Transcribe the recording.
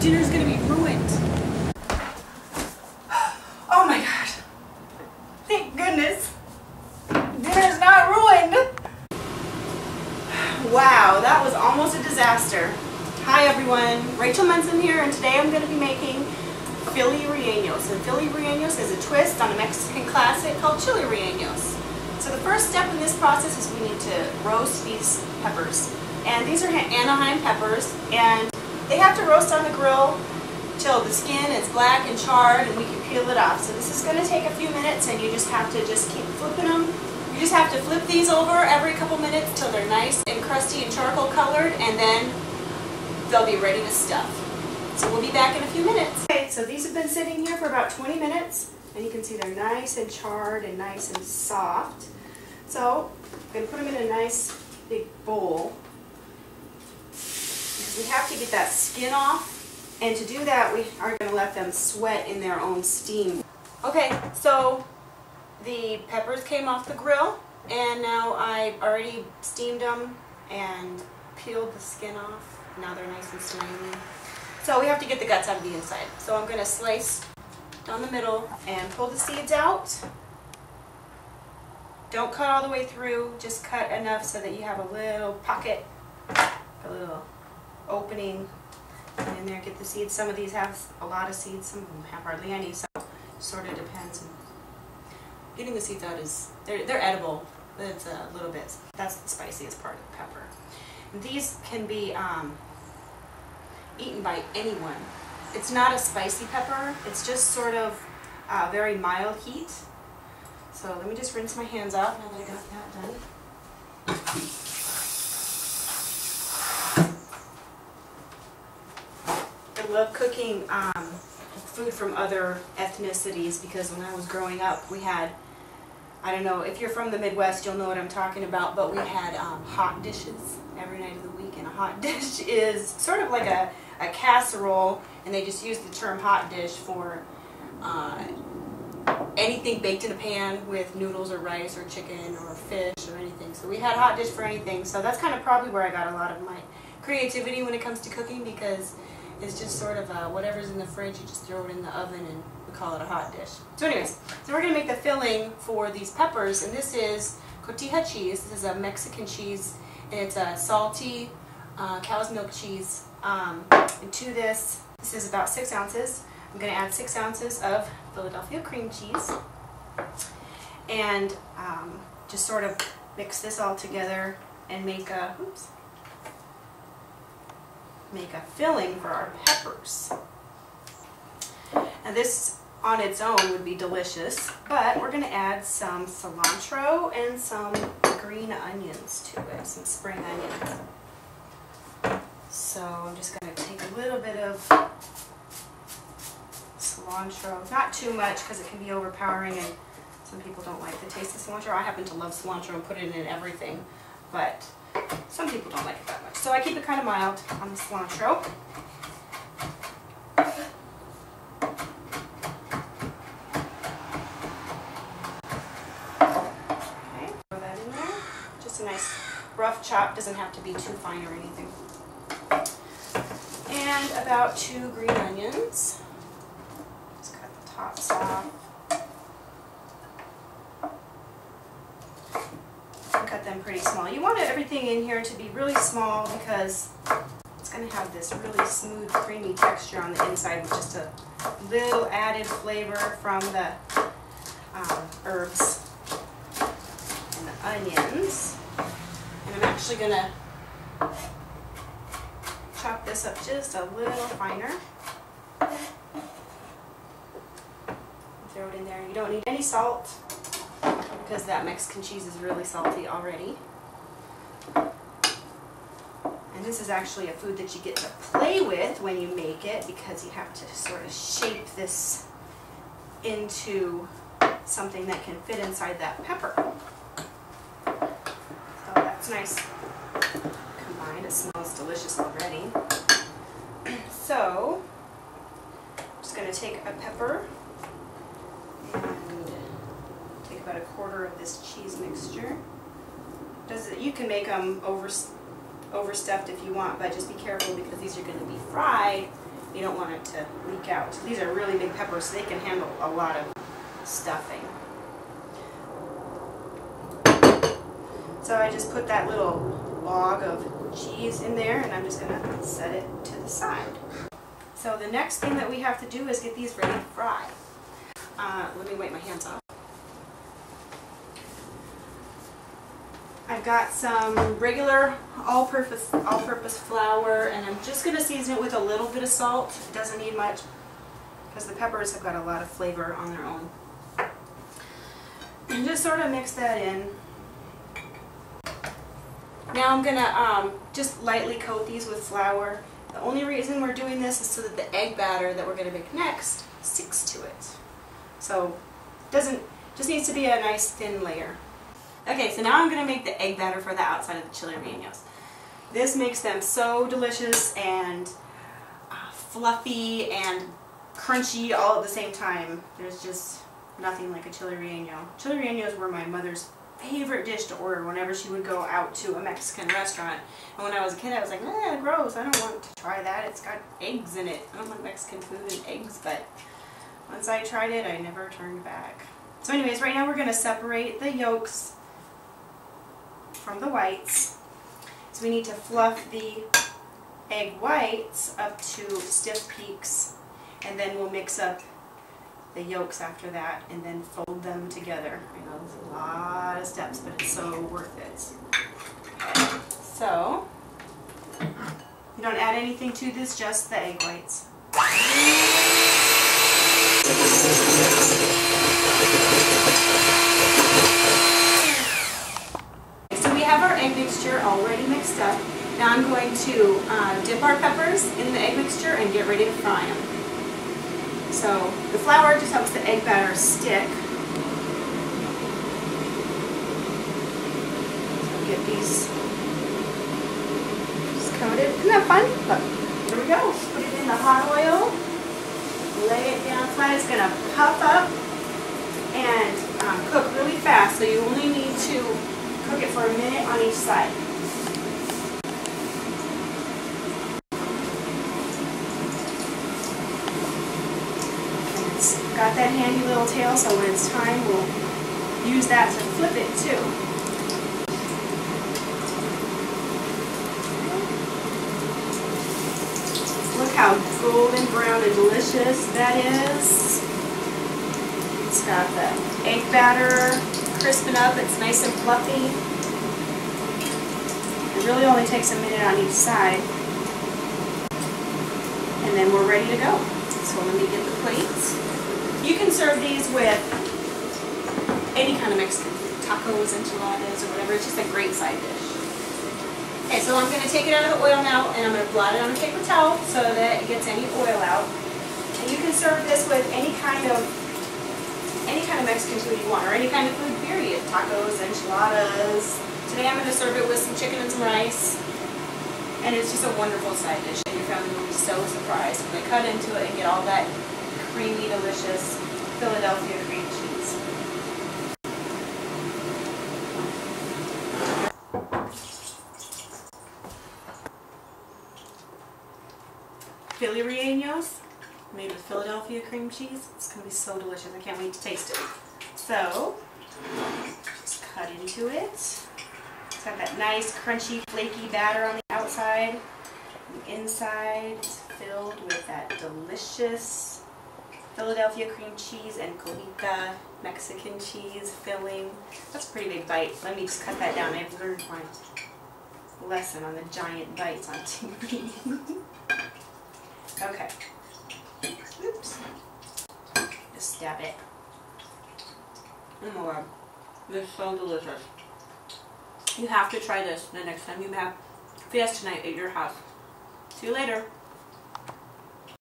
dinner's gonna be ruined. Oh my god. Thank goodness. Dinner's not ruined. Wow, that was almost a disaster. Hi everyone, Rachel Monson here, and today I'm going to be making phillyrelenos. And phillyrelenos is a twist on a Mexican classic called chili rellenos. So the first step in this process is we need to roast these peppers. And these are Anaheim peppers, and they have to roast on the grill till the skin is black and charred and we can peel it off. So this is going to take a few minutes, and you just have to keep flipping them. You just have to flip these over every couple minutes till they're nice and crusty and charcoal colored, and then they'll be ready to stuff. So we'll be back in a few minutes. Okay, so these have been sitting here for about 20 minutes, and you can see they're nice and charred and nice and soft. So I'm going to put them in a nice big bowl, because we have to get that skin off, and to do that we are going to let them sweat in their own steam. Okay, so the peppers came off the grill, and now I already steamed them and peeled the skin off. Now they're nice and slimy. So we have to get the guts out of the inside. So I'm going to slice down the middle and pull the seeds out. Don't cut all the way through, just cut enough so that you have a little pocket, a little opening in there. Get the seeds. Some of these have a lot of seeds, some of them have hardly any, so it sort of depends. Getting the seeds out is, they're edible, but it's a little bit, that's the spiciest part of the pepper. And these can be eaten by anyone. It's not a spicy pepper, it's just sort of very mild heat. So let me just rinse my hands out now that I got that done. I love cooking food from other ethnicities, because when I was growing up we had, I don't know, if you're from the Midwest you'll know what I'm talking about, but we had hot dishes every night of the week, and a hot dish is sort of like a casserole, and they just use the term hot dish for anything baked in a pan with noodles or rice or chicken or fish or anything. So we had hot dish for anything, so that's kind of probably where I got a lot of my creativity when it comes to cooking, because it's just sort of whatever's in the fridge, you just throw it in the oven and we call it a hot dish. So anyways, so we're going to make the filling for these peppers, and this is cotija cheese. This is a Mexican cheese, and it's a salty cow's milk cheese. And to this is about 6 ounces. I'm going to add 6 ounces of Philadelphia cream cheese, and just sort of mix this all together and make a filling for our peppers. Now this on its own would be delicious, but we're going to add some cilantro and some green onions to it, some spring onions. So I'm just going to take a little bit of cilantro, not too much because it can be overpowering and some people don't like the taste of cilantro. I happen to love cilantro and put it in everything, but some people don't like it that much. So I keep it kind of mild on the cilantro. Okay, throw that in there. Just a nice rough chop, doesn't have to be too fine or anything. And about 2 green onions. Just cut the tops off. And cut them pretty small. You want everything in here to be really small because it's going to have this really smooth, creamy texture on the inside with just a little added flavor from the herbs and the onions. And I'm actually going to chop this up just a little finer. Throw it in there. You don't need any salt because that Mexican cheese is really salty already. And this is actually a food that you get to play with when you make it, because you have to sort of shape this into something that can fit inside that pepper. So that's nice. It smells delicious already. So I'm just going to take a pepper and take about 1/4 of this cheese mixture. You can make them overstuffed if you want, but just be careful because these are going to be fried You don't want it to leak out. These are really big peppers, so they can handle a lot of stuffing. So I just put that little log of cheese in there, and I'm just going to set it to the side. So the next thing that we have to do is get these ready to fry. Let me wipe my hands off. I've got some regular all-purpose flour, and I'm just going to season it with a little bit of salt. It doesn't need much because the peppers have got a lot of flavor on their own. And just sort of mix that in. Now I'm going to just lightly coat these with flour. The only reason we're doing this is so that the egg batter that we're going to make next sticks to it. So just needs to be a nice thin layer. Okay, so now I'm going to make the egg batter for the outside of the chili rellenos. This makes them so delicious and fluffy and crunchy all at the same time. There's just nothing like a chili relleno. Chili rellenos were my mother's favorite dish to order whenever she would go out to a Mexican restaurant. And when I was a kid, I was like, gross, I don't want to try that. It's got eggs in it. I don't like Mexican food and eggs, but once I tried it, I never turned back. So anyways, right now we're going to separate the yolks from the whites. So we need to fluff the egg whites up to stiff peaks, and then we'll mix up the yolks after that and then fold them together. I know there's a lot of steps, but it's so worth it. Okay. So you don't add anything to this, just the egg whites. So we have our egg mixture already mixed up. Now I'm going to dip our peppers in the egg mixture and get ready to fry them. So the flour just helps the egg batter stick. So get these just coated. Isn't that fun? Look, here we go. Put it in the hot oil. Lay it down flat. It's going to puff up and cook really fast. So you only need to cook it for a minute on each side. It's got that handy little tail, so when it's time, we'll use that to flip it too. Look how golden brown and delicious that is. It's got the egg batter crisping up. It's nice and fluffy. It really only takes a minute on each side. And then we're ready to go. So let me get the plates. You can serve these with any kind of Mexican food, tacos, enchiladas, or whatever. It's just a great side dish. Okay, so I'm going to take it out of the oil now, and I'm going to blot it on a paper towel so that it gets any oil out. And you can serve this with any kind of Mexican food you want, or any kind of food, period. Tacos, enchiladas. Today I'm going to serve it with some chicken and some rice. And it's just a wonderful side dish, and your family will be so surprised when they cut into it and get all that creamy, delicious Philadelphia cream cheese. Philly rellenos made with Philadelphia cream cheese. It's going to be so delicious. I can't wait to taste it. So, just cut into it. It's got that nice, crunchy, flaky batter on the outside. The inside is filled with that delicious Philadelphia cream cheese and cojita Mexican cheese filling. That's a pretty big bite. Let me just cut that down. I've learned my lesson on the giant bites on TV. Okay. Oops. Just stab it. Oh my god. This is so delicious. You have to try this the next time you have Fiesta night at your house. See you later.